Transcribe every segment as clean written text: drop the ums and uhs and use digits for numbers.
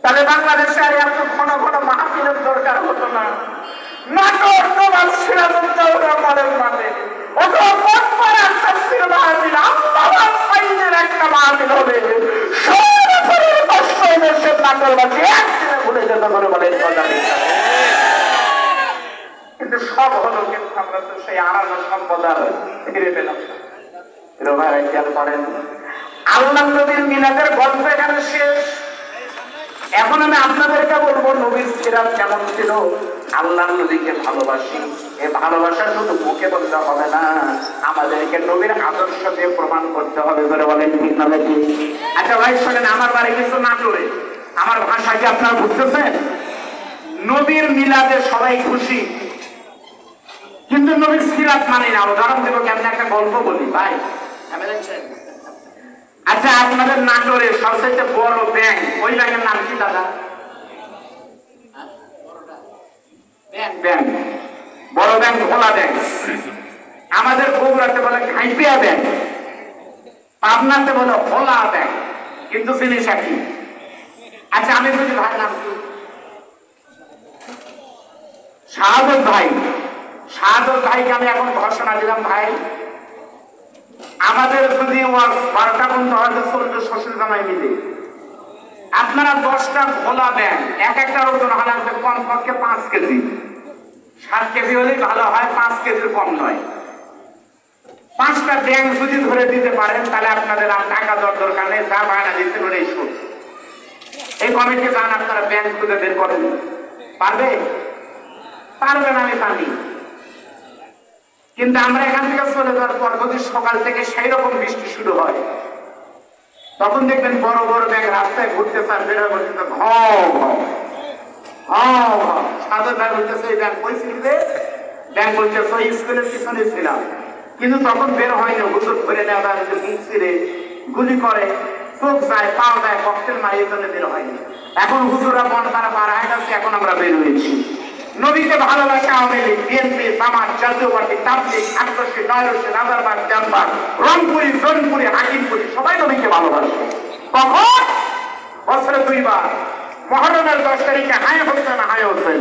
তাহলে বাংলাদেশে আর এত ঘন ঘন মাহফিলের দরকার হতো না। নাটক তোমার সিরাজউদ্দৌলা কলেজ মাঠে একটা মাহফিল হবে, কিন্তু সব হলো, কিন্তু আমরা তো সেই আড়ানো সম্পদ ফিরে পেলাম। খেয়াল করেন, আল্লাহ নবীর মিলাদের গল্প এখানে শেষ। এখন আমি আপনাদেরকে বলবো নবীর সিরাত কেমন ছিল। আল্লাহ নবীকে ভালোবাসি, এই ভালোবাসা শুধু মুখে বলতে হবে না, আমাদেরকে নবীর আদর্শ দিয়ে প্রমাণ করতে হবে। বলে বলেন ঠিক না নাকি? আচ্ছা ভাই শোনেন, আমার বাড়ি কিছু নাটোরে, আমার ভাষা কি আপনারা বুঝতেছেন? নবীর মিলাদে সবাই খুশি, কিন্তু নবীর সিরাত মানি না। উদাহরণ দেবো, কেমন একটা গল্প বলি ভাই। আচ্ছা আপনাদের নাটোরে সবচেয়ে বড় ব্যাংক, ওই ব্যাংকের নাম কি দাদা? ব্যাংক, বড় ব্যাংক ভোলা ব্যাংক। আমাদের বগুড়াতে বলে ঘাইপিয়া ব্যাংক, পাবনাতে বলে ভোলা ব্যাংক, কিন্তু জিনিস একই। আচ্ছা আমি যদি ভাই নাম কি? শাহাদত ভাই। শাহাদত ভাইকে আমি এখন ঘোষণা দিলাম, ভাই আমাদের যদি 12টা বন্ধু হয়তো 14 শ্বশুর জামাই মিলে আপনারা 10টা ভোলা দেন, এক একটার ওজন হলে কমপক্ষে 5 কেজি, 7 কেজি হলেই ভালো হয়, 5 কেজির কম নয়। 5টা ব্যাংক যদি ধরে দিতে পারেন তাহলে আপনাদের আর টাকা দরকার নেই, যা বায়না দিচ্ছেন ওটাই শোধ। এই কমিটি যান, আপনারা ব্যাংক খুঁজে বের করেন। পারবে? পারবেন, আমি জানি। কিন্তু আমরা এখান থেকে চলে যাওয়ার পর যদি সকাল থেকে সেই রকম বৃষ্টি শুরু হয়, তখন দেখবেন বড় বড় ব্যাংক রাস্তায় ঘুরতে চান, বেরোয় বলতে সাদর ব্যাংক বলতেছে এই ব্যাংক কই ছিলে? ব্যাংক বলতেছে ওই স্কুলের পিছনে ছিলাম, কিন্তু তখন বের হয়নি। হুজুর ধরে নেওয়া মুখ ছিঁড়ে গুলি করে, চোখ যায়, পাও যায়, ককটেল মারি, এই জন্য বের হয়নি। এখন হুজুরা মন তারা পার হয়ে গেছে, এখন আমরা বের হয়েছি। নবীকে ভালোবাসা আওয়ামী লীগ, বিএনপি, জামাত, জাতীয় পার্টি, তাবলীগ, আটরশি, নয়রশি, রাজারবাগ, জামবাগ, রংপুরি, জোনপুরি, হাকিমপুরি সবাই নবীকে ভালোবাসে। কখন? বছরে 2 বার। মুহররমের 10 তারিখে হায় হোসেন হায় হোসেন,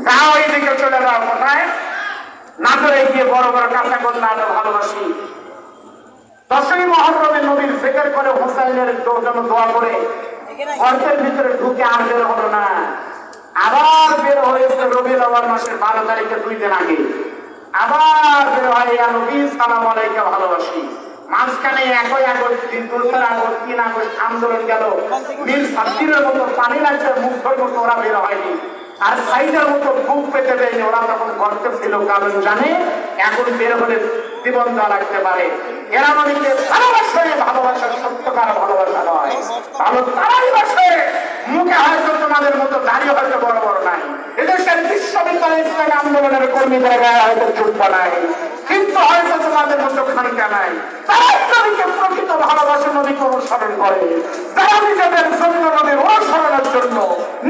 যাও এইদিকে চলে যাও। কোথায়? নাটোরে গিয়ে বড় বড় কাঁচা গোল্লা ভালোবাসি। 10ই মুহররমে নবীর জিকির করে, হোসেনের জন্য দোয়া করে গর্তের ভিতরে ঢুকে আর বের হলো না। আবার বের হয়েছে রবিউল আউয়াল মাসের 12 তারিখে, 2 দিন আগে আবার বের হয়, ইয়া নবী সালাম আলাইকা ভালোবাসি। মাঝখানে 1 আগস্ট, 2 আগস্ট, 3 আগস্ট আন্দোলন গেল, বীর ছাত্রীদের মতো পানি লাগছে, মুখ ধরবো, ওরা বের হয়নি। আর সাইডের মতো বুক পেতে দেয়নি, ওরা তখন গর্তে ছিল, কারণ জানে এখন বের হলে জীবন দেওয়া লাগতে পারে। এরা নবীকে ভালোবাসে, ভালোবাসা সত্যকার ভালোবাসা নয়। ভালো তারাই বাসে, মুখে হয়তো তোমাদের মতো দাঁড়িয়ে হয়তো বড় বড় নাই, এদেশের বিশ্ববিদ্যালয় ইসলামী আন্দোলনের কর্মীদের গায়ে হয়তো জুটবা নাই, কিন্তু হয়তো তোমাদের মতো খানিকা নাই। তারাই নবীকে প্রকৃত ভালোবাসে, নবীকে অনুসরণ করে। যারা নিজেদের জন্য নবীর অনুসরণের জন্য,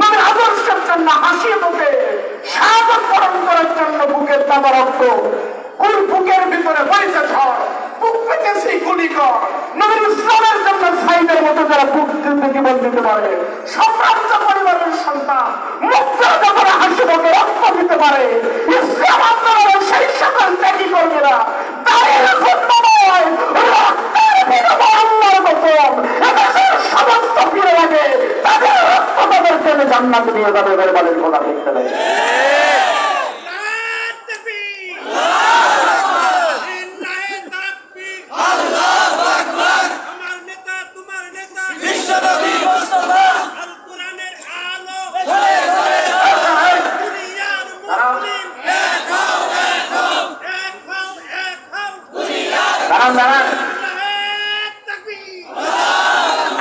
নবীর আদর্শের জন্য হাসিয়ে মুখে শাহাদাত বরণ করার জন্য বুকের তাজা রক্ত, ওই বুকের ভিতরে বইছে ঝড়, বুক পেতেছি গুলি কর, নবীর ইসলামের জন্য সাইদের মতো যারা বুক জীবন দিতে পারে, সম্ভ্রান্ত পরিবারের সন্তান মুক্তার ব্যাপারে হাসি মুখে রক্ত দিতে পারে, ইসলাম আন্দোলনের সেই সকল ত্যাগী কর্মীরা তাদের জন্য নয়, রক্তের বিনিময়ে আল্লাহর কসম, এদেশের সমস্ত ফিরে লাগে তাদের রক্ত তাদের জন্য জান্নাতে নিয়ে যাবে। বলে বলেন খোলা দেখতে লাগে।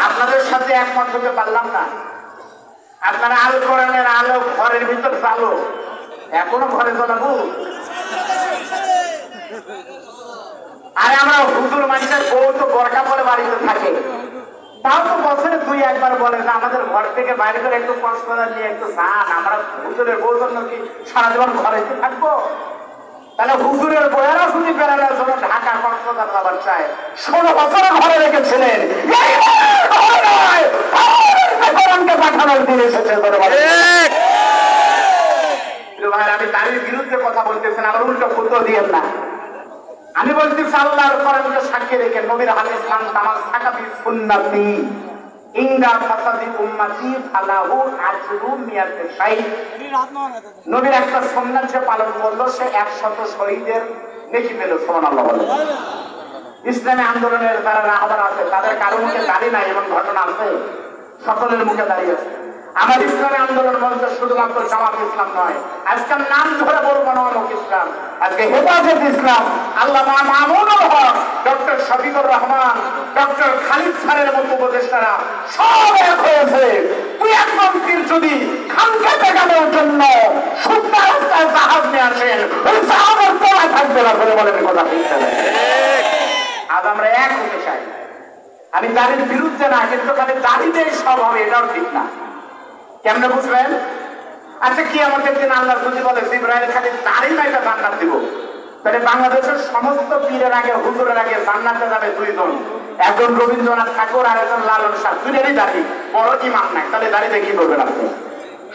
আপনাদের সাথে একমত হতে পারলাম না। আপনারা আল কোরআনের আলো ঘরের ভিতর চালো, এখনো ঘরে চালাবো। আরে আমরা হুজুর মানুষের বউ তো বোরকা পরে বাড়িতে থাকে, তাও তো বছরে 2 একবার বলে যে আমাদের ঘর থেকে বাইরে করে একটু কক্সবাজার নিয়ে একটু যান। আমরা হুজুরের বউ জন্য কি সারা জীবন ঘরে থাকবো? তাহলে হুজুরের বইয়েরা যদি বেড়ানোর জন্য ঢাকা কক্সবাজার যাবার চায়, 16 বছর ঘরে রেখেছিলেন, বাঁচানোর দিন এসেছে। আমি তারই বিরুদ্ধে কথা বলতেছি না, আমার উল্টো ফুটো দিয়েন না। আমি বলতেছি আল্লাহর কোরআনকে সাক্ষী রেখে নবীর হাদিস মান তামাসসাকা বিসুন্নতি ইনদা ফাসাদি উম্মতি ফালাহু আজরু মিয়াতি শাহীদ। নবীর একটা সুন্নাত যে পালন করলো সে 100 শহীদের নেকি পেল। সুবহানাল্লাহ বলেন। ইসলামী আন্দোলনের যারা রাহবার আছে তাদের কারো মুখে দাড়ি নাই এবং ঘটনা আছে, সকলের মুখে দাঁড়িয়ে আছে। আমার ইসলামী আন্দোলন বলতে শুধুমাত্র জামাত ইসলাম নয়, আজকাল নাম ধরে বলবো না অনেক ইসলাম, আজকে হেফাজত ইসলাম, আল্লামা মামুনুল হক, ডক্টর শফিকুর রহমান, ডক্টর খালিদ স্যারের মতো উপদেষ্টারা সব এক হয়েছে। তুই একজন পীর যদি খানকে দেখানোর জন্য শুকনা রাস্তায় জাহাজ নিয়ে আসেন, ওই জাহাজের তলায় থাকবে না বলে বলেন কথা বলতে। আজ আমরা এক হতে চাই। আমি দাড়ির বিরুদ্ধে না, কিন্তু খালি দাড়িতেই সব হবে এটাও ঠিক না। কেমনে বুঝলেন? আচ্ছা কিয়ামতের দিন আল্লাহ যদি বলে জিবরাইল খালি দাড়ি নাইটা জান্নাত দিব, তাহলে বাংলাদেশের সমস্ত পীরের আগে হুজুরের আগে জান্নাতে যাবে দুইজন, একজন রবীন্দ্রনাথ ঠাকুর আর একজন লালন শাহ, দুইটারই দাড়ি, বড় ইমান নাই, তাহলে দাড়িতে কি করবেন আপনি?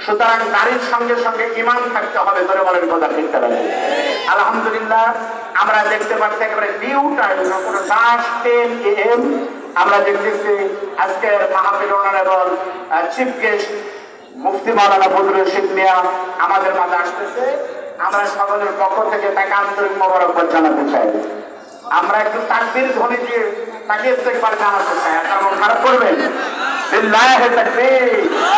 সুতরাং দাড়ির সঙ্গে সঙ্গে ইমান থাকতে হবে, ধরে বলেন কথা ঠিক থাকবে। আলহামদুলিল্লাহ আমরা দেখতে পাচ্ছি একেবারে ডিউ টাইম 10:10 AM আমরা দেখতেছি আজকের মাহফিল এবং চিফ গেস্ট মুফতি মাওলানা বদরুল রশিদ মিয়া আমাদের মাঝে আসতেছে। আমরা সকলের পক্ষ থেকে তাকে আন্তরিক মোবারকবাদ জানাতে চাই। আমরা একটু তাকবীর ধ্বনি দিয়ে তাকে ইস্তেকবাল জানাতে চাই। আপনারা মন খারাপ করবেন? বিল্লাহি তাকবীর।